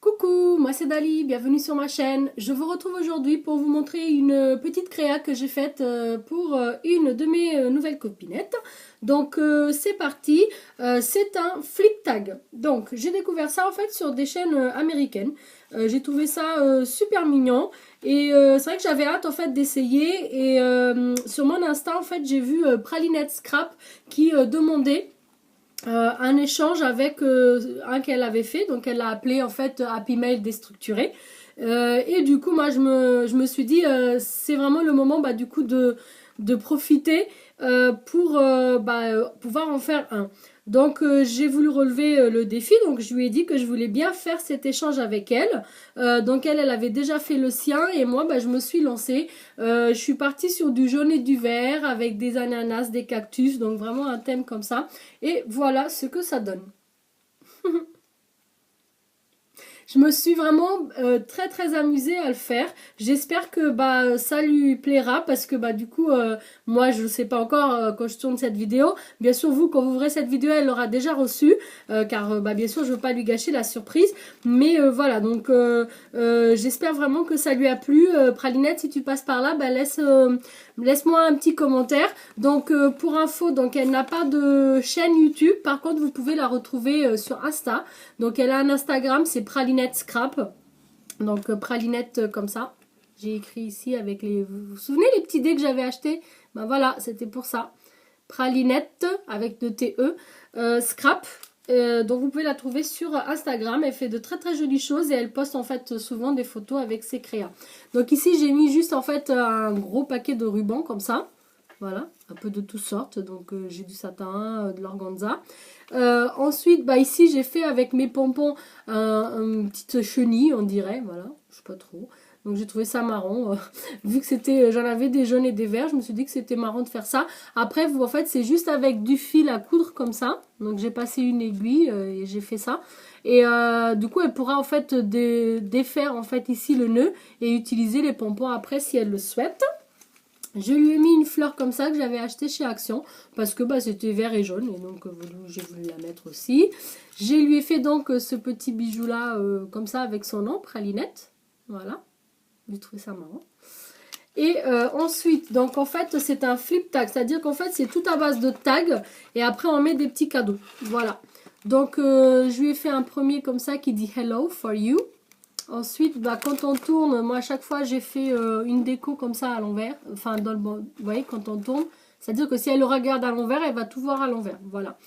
Coucou, moi c'est Dali, bienvenue sur ma chaîne. Je vous retrouve aujourd'hui pour vous montrer une petite créa que j'ai faite pour une de mes nouvelles copinettes. Donc c'est parti, c'est un flip tag. Donc j'ai découvert ça en fait sur des chaînes américaines. J'ai trouvé ça super mignon et c'est vrai que j'avais hâte en fait d'essayer. Et sur mon Insta en fait j'ai vu Pralinette Scrap qui demandait un échange avec un qu'elle avait fait, donc elle l'a appelé en fait Happy Mail déstructuré. Et du coup moi je me suis dit c'est vraiment le moment du coup de profiter pour pouvoir en faire un. Donc j'ai voulu relever le défi, donc je lui ai dit que je voulais bien faire cet échange avec elle. Donc elle avait déjà fait le sien et moi je me suis lancée. Je suis partie sur du jaune et du vert avec des ananas, des cactus, donc vraiment un thème comme ça. Et voilà ce que ça donne. Je me suis vraiment très amusée à le faire. J'espère que ça lui plaira parce que du coup moi je ne sais pas encore quand je tourne cette vidéo. Bien sûr vous quand vous verrez cette vidéo elle l'aura déjà reçue car bien sûr je ne veux pas lui gâcher la surprise. Mais voilà donc j'espère vraiment que ça lui a plu. Pralinette si tu passes par là laisse-moi un petit commentaire. Donc pour info donc elle n'a pas de chaîne YouTube. Par contre vous pouvez la retrouver sur Insta. Donc elle a un Instagram c'est Pralinette Scrap, donc pralinette comme ça. J'ai écrit ici avec les... Vous vous souvenez les petits dés que j'avais achetés? Ben voilà, c'était pour ça. Pralinette avec de TE. Scrap. Donc vous pouvez la trouver sur Instagram. Elle fait de très jolies choses et elle poste en fait souvent des photos avec ses créas. Donc ici j'ai mis juste en fait un gros paquet de rubans comme ça. Voilà, un peu de toutes sortes. Donc j'ai du satin, de l'organza. Ensuite, ici j'ai fait avec mes pompons une petite chenille, on dirait. Voilà, je sais pas trop. Donc j'ai trouvé ça marrant. Vu que c'était, j'en avais des jaunes et des verts, je me suis dit que c'était marrant de faire ça. Après, en fait, c'est juste avec du fil à coudre comme ça. Donc j'ai passé une aiguille et j'ai fait ça. Et du coup, elle pourra en fait défaire en fait ici le nœud et utiliser les pompons après si elle le souhaite. Je lui ai mis une fleur comme ça que j'avais acheté chez Action parce que c'était vert et jaune et donc j'ai voulu la mettre aussi. Je lui ai fait donc ce petit bijou là comme ça avec son nom, Pralinette. Voilà, j'ai trouvé ça marrant. Et ensuite, donc en fait c'est un flip tag, c'est-à-dire qu'en fait c'est tout à base de tags et après on met des petits cadeaux. Voilà, donc je lui ai fait un premier comme ça qui dit Hello for you. Ensuite, quand on tourne, moi à chaque fois j'ai fait une déco comme ça à l'envers. Enfin, vous voyez, quand on tourne, c'est-à-dire que si elle le regarde à l'envers, elle va tout voir à l'envers. Voilà.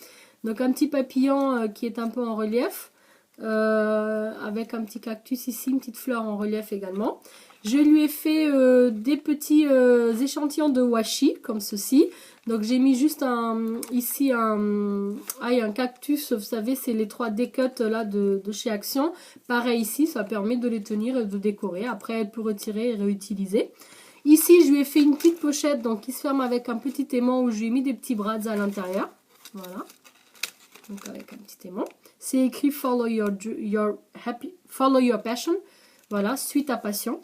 Donc un petit papillon qui est un peu en relief. Avec un petit cactus ici, une petite fleur en relief également. Je lui ai fait des petits échantillons de washi, comme ceci. Donc j'ai mis juste ici un cactus, vous savez, c'est les 3D cuts là de chez Action. Pareil ici, ça permet de les tenir et de décorer. Après, elle peut retirer et réutiliser. Ici, je lui ai fait une petite pochette donc qui se ferme avec un petit aimant où je lui ai mis des petits brads à l'intérieur. Voilà. Donc avec un petit aimant. C'est écrit follow your passion. Voilà, suis ta passion.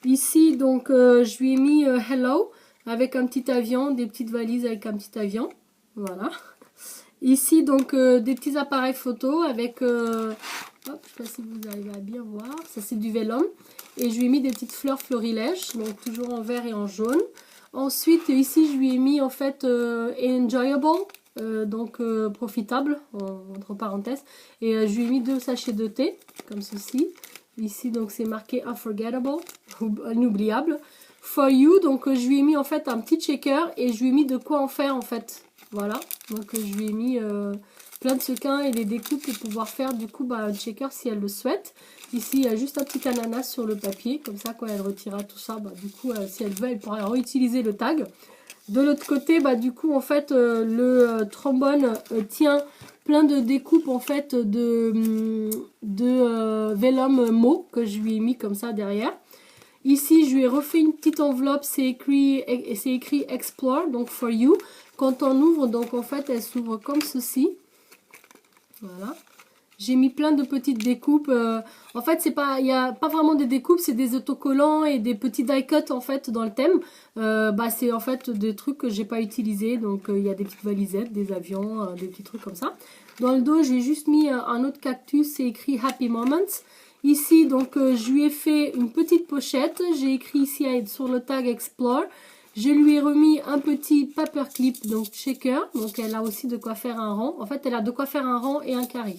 Ici, donc, je lui ai mis hello avec un petit avion, des petites valises avec un petit avion. Voilà. Ici, donc, des petits appareils photo avec, hop, je ne sais pas si vous arrivez à bien voir, ça c'est du vélum. Et je lui ai mis des petites fleurs florilèges, donc toujours en vert et en jaune. Ensuite, ici, je lui ai mis en fait enjoyable. Donc profitable entre parenthèses et je lui ai mis 2 sachets de thé comme ceci. Ici donc c'est marqué unforgettable, inoubliable. For you, donc je lui ai mis en fait un petit shaker et je lui ai mis de quoi en faire en fait. Voilà, donc je lui ai mis plein de sequins et les découpes pour pouvoir faire du coup un shaker si elle le souhaite. Ici il y a juste un petit ananas sur le papier, comme ça quand elle retirera tout ça, du coup si elle veut elle pourra réutiliser le tag. De l'autre côté, du coup, en fait, le trombone tient plein de découpes, en fait, de vélum mot que je lui ai mis comme ça derrière. Ici, je lui ai refait une petite enveloppe, c'est écrit Explore, donc for you. Quand on ouvre, donc en fait, elle s'ouvre comme ceci. Voilà. J'ai mis plein de petites découpes. En fait, il n'y a pas vraiment des découpes, c'est des autocollants et des petits die cuts en fait dans le thème. C'est en fait des trucs que j'ai pas utilisés. Donc il y a des petites valisettes, des avions, des petits trucs comme ça. Dans le dos, j'ai juste mis un autre cactus, c'est écrit Happy Moments. Ici, donc, je lui ai fait une petite pochette. J'ai écrit ici sur le tag Explore. Je lui ai remis un petit paperclip, donc shaker. Donc, elle a aussi de quoi faire un rang. En fait, elle a de quoi faire un rang et un carré.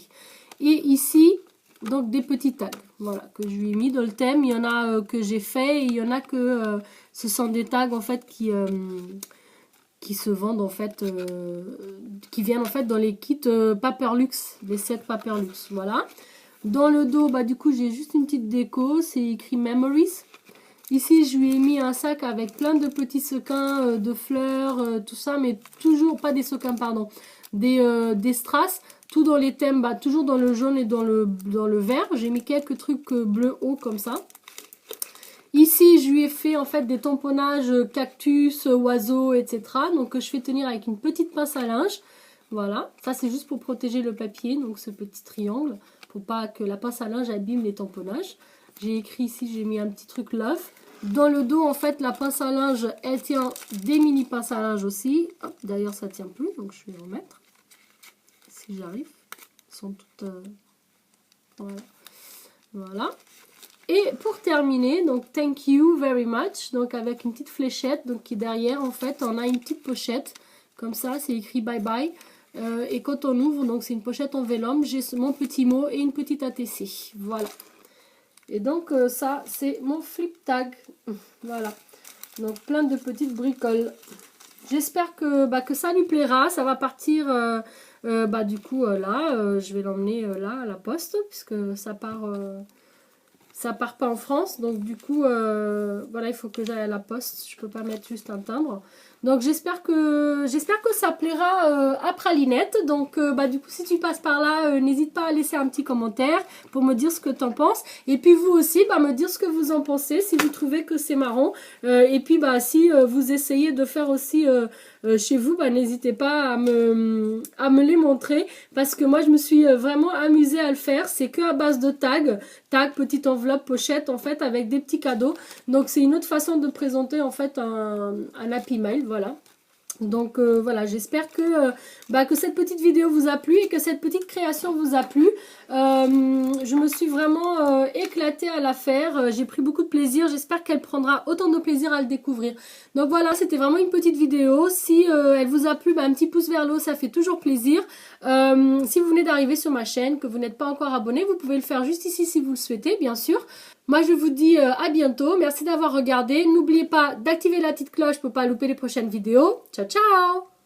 Et ici, donc, des petits tags. Voilà, que je lui ai mis dans le thème. Il y en a que j'ai fait et il y en a que ce sont des tags, en fait, qui se vendent, en fait, qui viennent, en fait, dans les kits Paperlux, les sets Paperlux. Voilà. Dans le dos, du coup, j'ai juste une petite déco. C'est écrit Memories. Ici, je lui ai mis un sac avec plein de petits sequins, de fleurs, tout ça. Mais toujours, pas des sequins, pardon. Des strass. Tout dans les thèmes, toujours dans le jaune et dans le vert. J'ai mis quelques trucs bleu haut comme ça. Ici, je lui ai fait en fait des tamponnages cactus, oiseaux, etc. Donc, que je fais tenir avec une petite pince à linge. Voilà. Ça, c'est juste pour protéger le papier. Donc, ce petit triangle. Pour pas que la pince à linge abîme les tamponnages. J'ai écrit ici, j'ai mis un petit truc love. Dans le dos, en fait, la pince à linge, elle tient des mini pinces à linge aussi. D'ailleurs, ça tient plus, donc je vais en mettre. Si j'arrive. Elles sont toutes... Voilà. Et pour terminer, donc thank you very much. Donc avec une petite fléchette, donc qui derrière, en fait, on a une petite pochette. Comme ça, c'est écrit bye bye. Et quand on ouvre, donc c'est une pochette en vélum, j'ai mon petit mot et une petite ATC. Voilà. Et donc ça, c'est mon flip tag. Voilà. Donc plein de petites bricoles. J'espère que ça lui plaira. Ça va partir, du coup, là. Je vais l'emmener là, à la poste, puisque ça part... ça part pas en France, donc du coup, voilà, il faut que j'aille à la poste. Je peux pas mettre juste un timbre. Donc j'espère que ça plaira à Pralinette. Donc du coup, si tu passes par là, n'hésite pas à laisser un petit commentaire pour me dire ce que tu en penses. Et puis vous aussi, me dire ce que vous en pensez, si vous trouvez que c'est marrant. Et puis si vous essayez de faire aussi chez vous, n'hésitez pas à me les montrer. Parce que moi, je me suis vraiment amusée à le faire. C'est que à base de tags, petite enveloppe, pochette, en fait, avec des petits cadeaux. Donc c'est une autre façon de présenter en fait un Happy Mail. Voilà. Donc voilà, j'espère que cette petite vidéo vous a plu et que cette petite création vous a plu. Je me suis vraiment éclatée à la faire. J'ai pris beaucoup de plaisir. J'espère qu'elle prendra autant de plaisir à le découvrir. Donc voilà, c'était vraiment une petite vidéo. Si elle vous a plu, un petit pouce vers le haut, ça fait toujours plaisir. Si vous venez d'arriver sur ma chaîne, que vous n'êtes pas encore abonné, vous pouvez le faire juste ici si vous le souhaitez, bien sûr. Moi, je vous dis à bientôt. Merci d'avoir regardé. N'oubliez pas d'activer la petite cloche pour ne pas louper les prochaines vidéos. Ciao, ciao!